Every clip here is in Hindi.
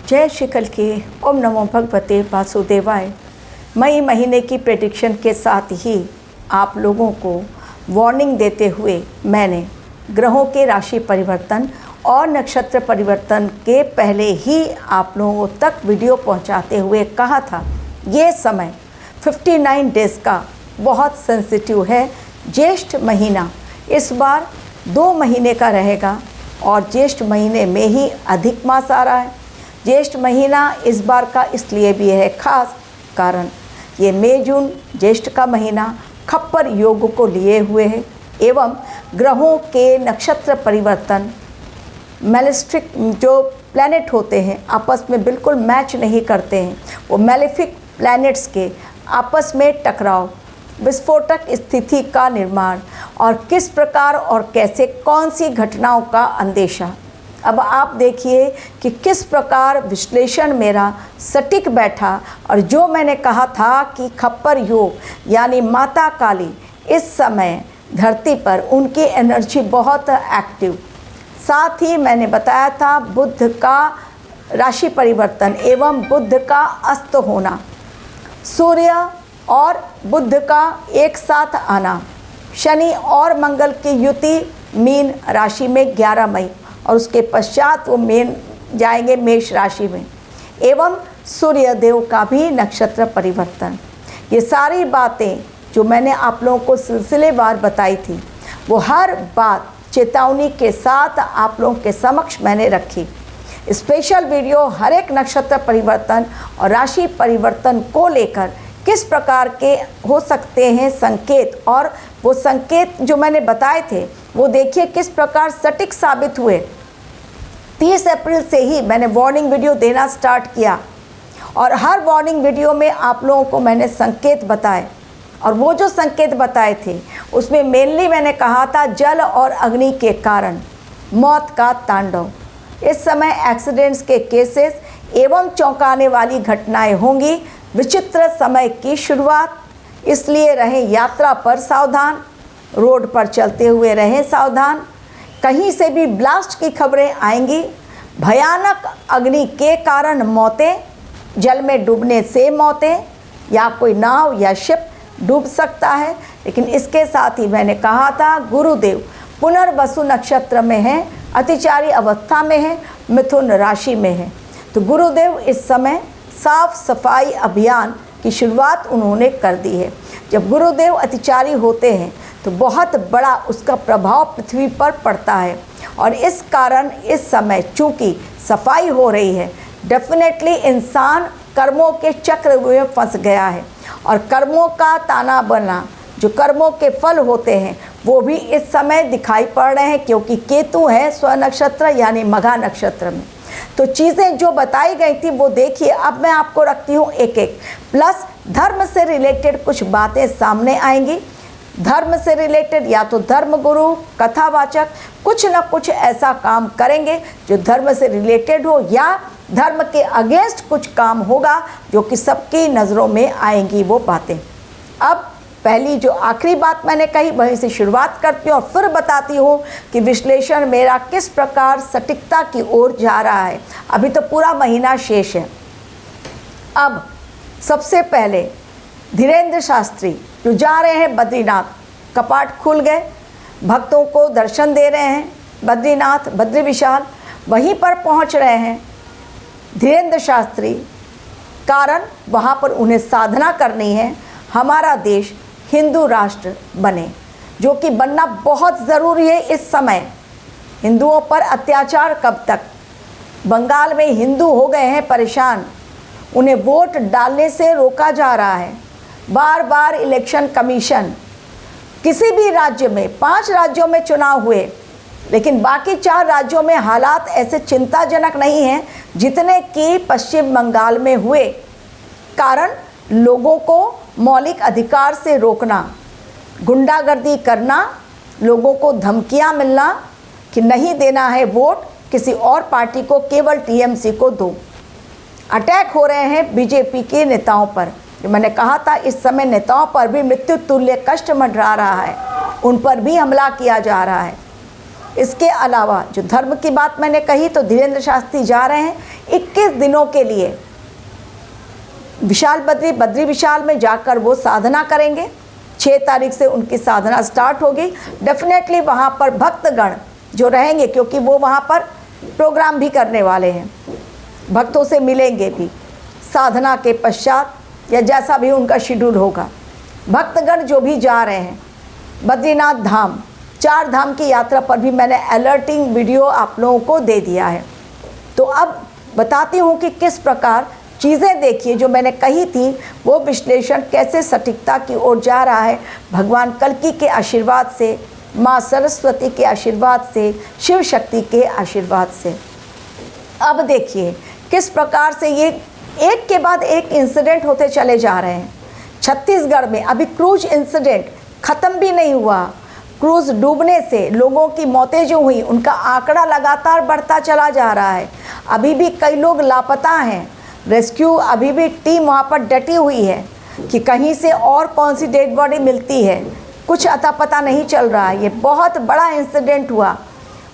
जय श्री कल की ओम नमो भगवते वासुदेवाय। मई महीने की प्रेडिक्शन के साथ ही आप लोगों को वार्निंग देते हुए मैंने ग्रहों के राशि परिवर्तन और नक्षत्र परिवर्तन के पहले ही आप लोगों तक वीडियो पहुंचाते हुए कहा था, ये समय 59 डेज़ का बहुत सेंसिटिव है। ज्येष्ठ महीना इस बार 2 महीने का रहेगा और ज्येष्ठ महीने में ही अधिक मास आ रहा है। ज्येष्ठ महीना इस बार का इसलिए भी है खास, कारण ये मई जून ज्येष्ठ का महीना खप्पर योग को लिए हुए है एवं ग्रहों के नक्षत्र परिवर्तन, मैलेस्ट्रिक जो प्लैनेट होते हैं आपस में बिल्कुल मैच नहीं करते हैं, वो मैलेफिक प्लैनेट्स के आपस में टकराव, विस्फोटक स्थिति का निर्माण और किस प्रकार और कैसे कौन सी घटनाओं का अंदेशा। अब आप देखिए कि किस प्रकार विश्लेषण मेरा सटीक बैठा और जो मैंने कहा था कि खप्पर योग यानी माता काली इस समय धरती पर उनकी एनर्जी बहुत एक्टिव। साथ ही मैंने बताया था बुध का राशि परिवर्तन एवं बुध का अस्त होना, सूर्य और बुध का एक साथ आना, शनि और मंगल की युति मीन राशि में 11 मई और उसके पश्चात वो जाएंगे मेष राशि में, एवं सूर्य देव का भी नक्षत्र परिवर्तन। ये सारी बातें जो मैंने आप लोगों को सिलसिलेवार बताई थी वो हर बात चेतावनी के साथ आप लोगों के समक्ष मैंने रखी। स्पेशल वीडियो हर एक नक्षत्र परिवर्तन और राशि परिवर्तन को लेकर किस प्रकार के हो सकते हैं संकेत, और वो संकेत जो मैंने बताए थे वो देखिए किस प्रकार सटीक साबित हुए। 30 अप्रैल से ही मैंने वार्निंग वीडियो देना स्टार्ट किया और हर वार्निंग वीडियो में आप लोगों को मैंने संकेत बताए और वो जो संकेत बताए थे उसमें मेनली मैंने कहा था जल और अग्नि के कारण मौत का तांडव। इस समय एक्सीडेंट्स के केसेस एवं चौंकाने वाली घटनाएं होंगी। विचित्र समय की शुरुआत, इसलिए रहें यात्रा पर सावधान, रोड पर चलते हुए रहें सावधान। कहीं से भी ब्लास्ट की खबरें आएंगी। भयानक अग्नि के कारण मौतें, जल में डूबने से मौतें, या कोई नाव या शिप डूब सकता है। लेकिन इसके साथ ही मैंने कहा था गुरुदेव पुनर्वसु नक्षत्र में है, अतिचारी अवस्था में है, मिथुन राशि में है। तो गुरुदेव इस समय साफ सफाई अभियान की शुरुआत उन्होंने कर दी है। जब गुरुदेव अतिचारी होते हैं तो बहुत बड़ा उसका प्रभाव पृथ्वी पर पड़ता है और इस कारण इस समय चूँकि सफाई हो रही है, डेफिनेटली इंसान कर्मों के चक्र में फंस गया है और कर्मों का ताना बना, जो कर्मों के फल होते हैं वो भी इस समय दिखाई पड़ रहे हैं, क्योंकि केतु है स्वनक्षत्र यानी मघा नक्षत्र में। तो चीज़ें जो बताई गई थी वो देखिए अब मैं आपको रखती हूँ एक एक, प्लस धर्म से रिलेटेड कुछ बातें सामने आएंगी। धर्म से रिलेटेड या तो धर्म गुरु, कथावाचक कुछ ना कुछ ऐसा काम करेंगे जो धर्म से रिलेटेड हो या धर्म के अगेंस्ट कुछ काम होगा जो कि सबकी नज़रों में आएंगी वो बातें। अब पहली जो आखिरी बात मैंने कही वहीं से शुरुआत करती हूँ और फिर बताती हूँ कि विश्लेषण मेरा किस प्रकार सटीकता की ओर जा रहा है। अभी तो पूरा महीना शेष है। अब सबसे पहले धीरेन्द्र शास्त्री जो जा रहे हैं बद्रीनाथ, कपाट खुल गए, भक्तों को दर्शन दे रहे हैं। बद्रीनाथ बद्री विशाल वहीं पर पहुंच रहे हैं धीरेन्द्र शास्त्री, कारण वहां पर उन्हें साधना करनी है हमारा देश हिंदू राष्ट्र बने, जो कि बनना बहुत ज़रूरी है इस समय। हिंदुओं पर अत्याचार कब तक? बंगाल में हिंदू हो गए हैं परेशान, उन्हें वोट डालने से रोका जा रहा है। बार बार इलेक्शन कमीशन, किसी भी राज्य में 5 राज्यों में चुनाव हुए लेकिन बाकी 4 राज्यों में हालात ऐसे चिंताजनक नहीं हैं जितने कि पश्चिम बंगाल में हुए। कारण लोगों को मौलिक अधिकार से रोकना, गुंडागर्दी करना, लोगों को धमकियां मिलना कि नहीं देना है वोट किसी और पार्टी को, केवल टीएमसी को दो। अटैक हो रहे हैं बीजेपी के नेताओं पर। जो मैंने कहा था इस समय नेताओं पर भी मृत्यु तुल्य कष्ट मंडरा रहा है, उन पर भी हमला किया जा रहा है। इसके अलावा जो धर्म की बात मैंने कही, तो धीरेन्द्र शास्त्री जा रहे हैं 21 दिनों के लिए विशाल बद्री विशाल में जाकर वो साधना करेंगे। 6 तारीख से उनकी साधना स्टार्ट होगी। डेफिनेटली वहाँ पर भक्तगण जो रहेंगे, क्योंकि वो वहाँ पर प्रोग्राम भी करने वाले हैं, भक्तों से मिलेंगे भी साधना के पश्चात या जैसा भी उनका शेड्यूल होगा। भक्तगण जो भी जा रहे हैं बद्रीनाथ धाम, 4 धाम की यात्रा पर भी मैंने अलर्टिंग वीडियो आप लोगों को दे दिया है। तो अब बताती हूँ कि किस प्रकार चीज़ें देखिए जो मैंने कही थी, वो विश्लेषण कैसे सटीकता की ओर जा रहा है भगवान कल्कि के आशीर्वाद से, माँ सरस्वती के आशीर्वाद से, शिव शक्ति के आशीर्वाद से। अब देखिए किस प्रकार से ये एक के बाद एक इंसिडेंट होते चले जा रहे हैं। छत्तीसगढ़ में अभी क्रूज इंसिडेंट ख़त्म भी नहीं हुआ। क्रूज डूबने से लोगों की मौतें जो हुई, उनका आंकड़ा लगातार बढ़ता चला जा रहा है। अभी भी कई लोग लापता हैं। रेस्क्यू अभी भी टीम वहाँ पर डटी हुई है कि कहीं से और कौन सी डेड बॉडी मिलती है, कुछ अता पता नहीं चल रहा है। ये बहुत बड़ा इंसिडेंट हुआ,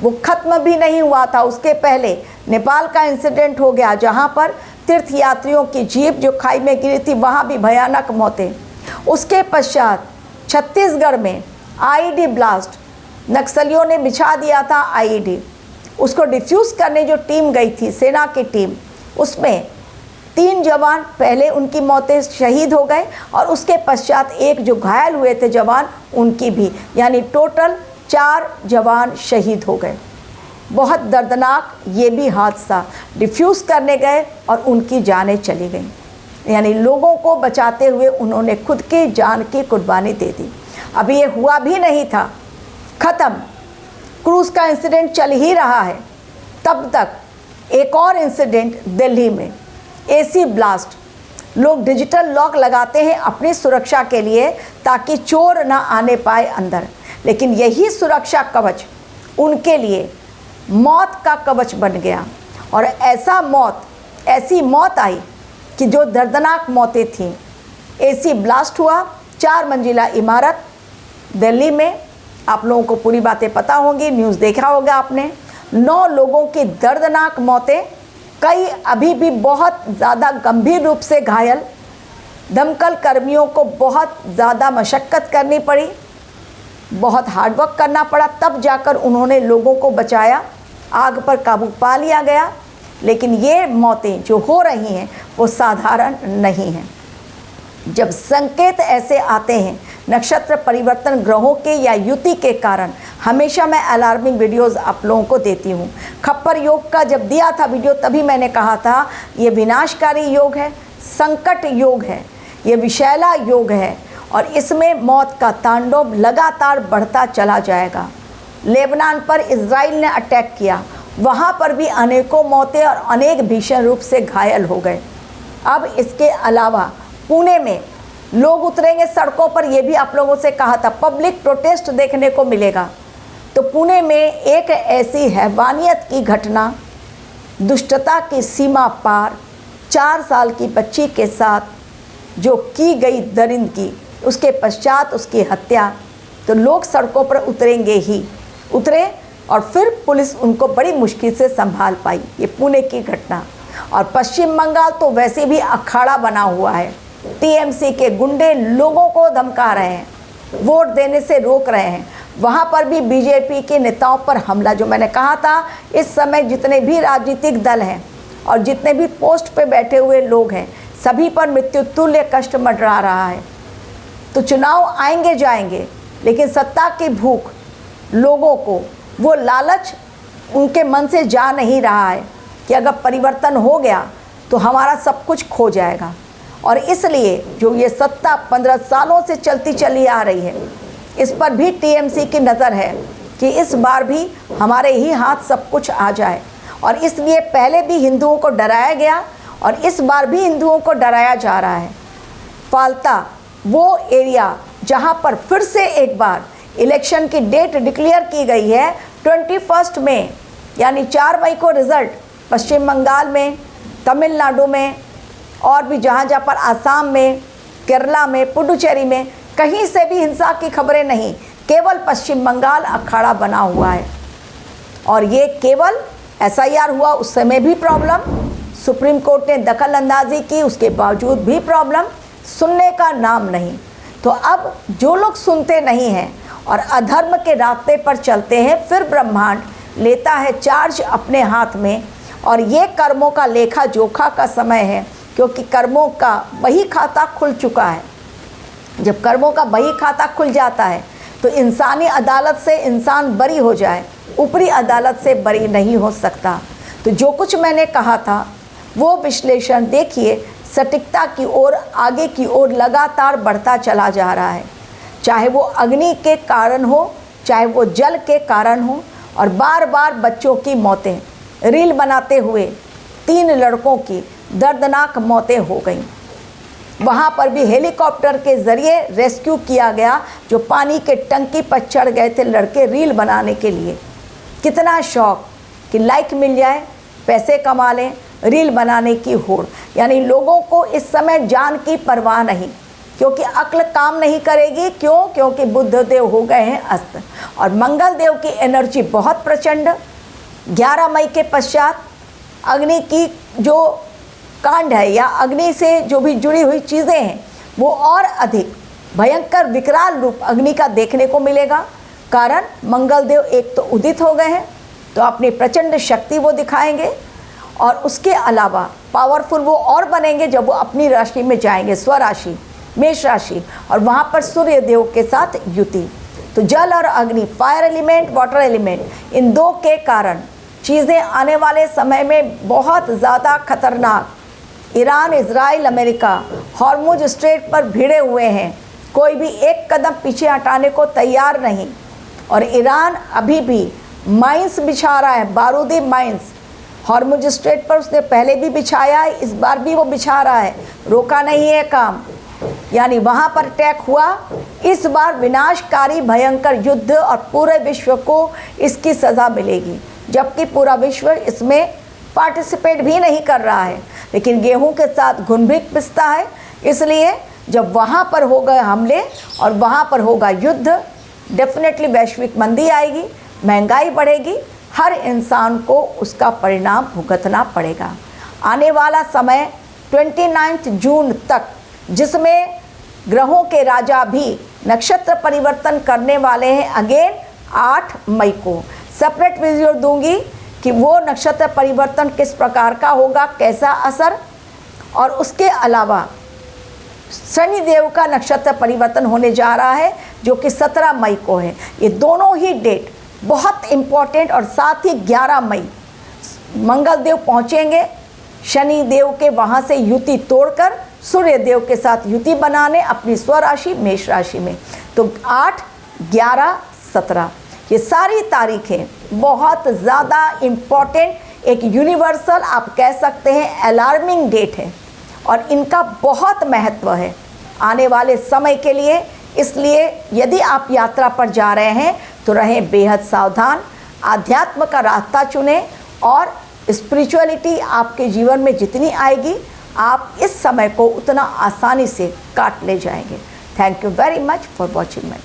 वो ख़त्म भी नहीं हुआ था। उसके पहले नेपाल का इंसिडेंट हो गया, जहाँ पर तीर्थ यात्रियों की जीप जो खाई में गिरी थी, वहाँ भी भयानक मौतें। उसके पश्चात छत्तीसगढ़ में आईईडी ब्लास्ट, नक्सलियों ने बिछा दिया था आईईडी, उसको डिफ्यूज़ करने जो टीम गई थी, सेना की टीम, उसमें 3 जवान पहले उनकी मौतें शहीद हो गए और उसके पश्चात एक जो घायल हुए थे जवान, उनकी भी, यानी टोटल 4 जवान शहीद हो गए। बहुत दर्दनाक ये भी हादसा, डिफ्यूज़ करने गए और उनकी जानें चली गईं, यानी लोगों को बचाते हुए उन्होंने खुद की जान की कुर्बानी दे दी। अभी ये हुआ भी नहीं था ख़त्म, क्रूज़ का इंसिडेंट चल ही रहा है, तब तक एक और इंसिडेंट दिल्ली में, एसी ब्लास्ट। लोग डिजिटल लॉक लगाते हैं अपनी सुरक्षा के लिए ताकि चोर ना आने पाए अंदर, लेकिन यही सुरक्षा कवच उनके लिए मौत का कवच बन गया। और ऐसी मौत आई कि जो दर्दनाक मौतें थीं। एसी ब्लास्ट हुआ, 4 मंजिला इमारत दिल्ली में, आप लोगों को पूरी बातें पता होंगी, न्यूज़ देखा होगा आपने। 9 लोगों की दर्दनाक मौतें, कई अभी भी बहुत ज़्यादा गंभीर रूप से घायल। दमकल कर्मियों को बहुत ज़्यादा मशक्क़त करनी पड़ी, बहुत हार्डवर्क करना पड़ा, तब जाकर उन्होंने लोगों को बचाया, आग पर काबू पा लिया गया। लेकिन ये मौतें जो हो रही हैं वो साधारण नहीं हैं। जब संकेत ऐसे आते हैं नक्षत्र परिवर्तन ग्रहों के या युति के कारण, हमेशा मैं अलार्मिंग वीडियोस आप लोगों को देती हूँ। खप्पर योग का जब दिया था वीडियो, तभी मैंने कहा था ये विनाशकारी योग है, संकट योग है, ये विषैला योग है और इसमें मौत का तांडव लगातार बढ़ता चला जाएगा। लेबनान पर इजराइल ने अटैक किया, वहाँ पर भी अनेकों मौतें और अनेक भीषण रूप से घायल हो गए। अब इसके अलावा पुणे में लोग उतरेंगे सड़कों पर, ये भी आप लोगों से कहा था, पब्लिक प्रोटेस्ट देखने को मिलेगा। तो पुणे में एक ऐसी हैवानियत की घटना, दुष्टता की सीमा पार, 4 साल की बच्ची के साथ जो की गई दरिंदगी, उसके पश्चात उसकी हत्या। तो लोग सड़कों पर उतरे और फिर पुलिस उनको बड़ी मुश्किल से संभाल पाई। ये पुणे की घटना। और पश्चिम बंगाल तो वैसे भी अखाड़ा बना हुआ है, टीएमसी के गुंडे लोगों को धमका रहे हैं, वोट देने से रोक रहे हैं। वहाँ पर भी बीजेपी के नेताओं पर हमला, जो मैंने कहा था, इस समय जितने भी राजनीतिक दल हैं और जितने भी पोस्ट पे बैठे हुए लोग हैं, सभी पर मृत्युतुल्य कष्ट मंडरा रहा है। तो चुनाव आएंगे जाएंगे, लेकिन सत्ता की भूख लोगों को, वो लालच उनके मन से जा नहीं रहा है कि अगर परिवर्तन हो गया तो हमारा सब कुछ खो जाएगा। और इसलिए जो ये सत्ता 15 सालों से चलती चली आ रही है, इस पर भी टीएमसी की नज़र है कि इस बार भी हमारे ही हाथ सब कुछ आ जाए। और इसलिए पहले भी हिंदुओं को डराया गया और इस बार भी हिंदुओं को डराया जा रहा है। फाल्ता वो एरिया जहाँ पर फिर से एक बार इलेक्शन की डेट डिक्लेयर की गई है 21 मई, यानी 4 मई को रिज़ल्ट, पश्चिम बंगाल में, तमिलनाडु में और भी जहाँ पर आसाम में, केरला में, पुडुचेरी में, कहीं से भी हिंसा की खबरें नहीं, केवल पश्चिम बंगाल अखाड़ा बना हुआ है। और ये केवल SIR हुआ उस समय भी प्रॉब्लम, सुप्रीम कोर्ट ने दखल अंदाजी की उसके बावजूद भी प्रॉब्लम, सुनने का नाम नहीं। तो अब जो लोग सुनते नहीं हैं और अधर्म के रास्ते पर चलते हैं, फिर ब्रह्मांड लेता है चार्ज अपने हाथ में, और ये कर्मों का लेखा जोखा का समय है, क्योंकि कर्मों का बही खाता खुल चुका है। जब कर्मों का बही खाता खुल जाता है तो इंसानी अदालत से इंसान बरी हो जाए, ऊपरी अदालत से बरी नहीं हो सकता। तो जो कुछ मैंने कहा था वो विश्लेषण देखिए, सटीकता की ओर, आगे की ओर लगातार बढ़ता चला जा रहा है। चाहे वो अग्नि के कारण हो, चाहे वो जल के कारण हो, और बार बार बच्चों की मौतें, रील बनाते हुए 3 लड़कों की दर्दनाक मौतें हो गईं। वहाँ पर भी हेलीकॉप्टर के ज़रिए रेस्क्यू किया गया, जो पानी के टंकी पर चढ़ गए थे लड़के रील बनाने के लिए। कितना शौक कि लाइक मिल जाए, पैसे कमा लें, रील बनाने की होड़। यानी लोगों को इस समय जान की परवाह नहीं, क्योंकि अक्ल काम नहीं करेगी। क्यों? क्योंकि बुद्ध देव हो गए हैं अस्त, और मंगल देव की एनर्जी बहुत प्रचंड। 11 मई के पश्चात अग्नि की जो कांड है या अग्नि से जो भी जुड़ी हुई चीज़ें हैं वो और अधिक भयंकर विकराल रूप अग्नि का देखने को मिलेगा। कारण मंगल देव एक तो उदित हो गए हैं, तो अपनी प्रचंड शक्ति वो दिखाएंगे, और उसके अलावा पावरफुल वो और बनेंगे जब वो अपनी राशि में जाएंगे, स्वराशि मेष राशि, और वहाँ पर सूर्य देव के साथ युति। तो जल और अग्नि, फायर एलिमेंट, वाटर एलिमेंट, इन 2 के कारण चीज़ें आने वाले समय में बहुत ज़्यादा खतरनाक। Iran, Israel, America Hormuz strait पर भिड़े हुए हैं, कोई भी एक कदम पीछे हटाने को तैयार नहीं। और ईरान अभी भी माइंस बिछा रहा है, बारूदी माइंस हॉर्मुज स्ट्रेट पर उसने पहले भी बिछाया है, इस बार भी वो बिछा रहा है, रोका नहीं है काम। यानी वहाँ पर अटैक हुआ, इस बार विनाशकारी भयंकर युद्ध, और पूरे विश्व को इसकी सज़ा मिलेगी, जबकि पूरा विश्व इसमें पार्टिसिपेट भी नहीं कर रहा है, लेकिन गेहूं के साथ घुन भी पिसता है। इसलिए जब वहाँ पर हो गए हमले और वहाँ पर होगा युद्ध, डेफिनेटली वैश्विक मंदी आएगी, महंगाई बढ़ेगी, हर इंसान को उसका परिणाम भुगतना पड़ेगा। आने वाला समय 29 जून तक, जिसमें ग्रहों के राजा भी नक्षत्र परिवर्तन करने वाले हैं। अगेन 8 मई को सेपरेट वीडियो दूंगी कि वो नक्षत्र परिवर्तन किस प्रकार का होगा, कैसा असर, और उसके अलावा शनि देव का नक्षत्र परिवर्तन होने जा रहा है जो कि 17 मई को है। ये दोनों ही डेट बहुत इम्पॉर्टेंट, और साथ ही 11 मई मंगल देव पहुँचेंगे शनि देव के वहाँ से युति तोड़कर सूर्य देव के साथ युति बनाने अपनी स्वराशि मेष राशि में। तो 8, 11, 17 ये सारी तारीखें बहुत ज़्यादा इम्पॉर्टेंट, एक यूनिवर्सल आप कह सकते हैं अलार्मिंग डेट है, और इनका बहुत महत्व है आने वाले समय के लिए। इसलिए यदि आप यात्रा पर जा रहे हैं तो रहें बेहद सावधान, आध्यात्म का रास्ता चुनें, और स्पिरिचुअलिटी आपके जीवन में जितनी आएगी आप इस समय को उतना आसानी से काट ले जाएंगे। Thank you very much for watching my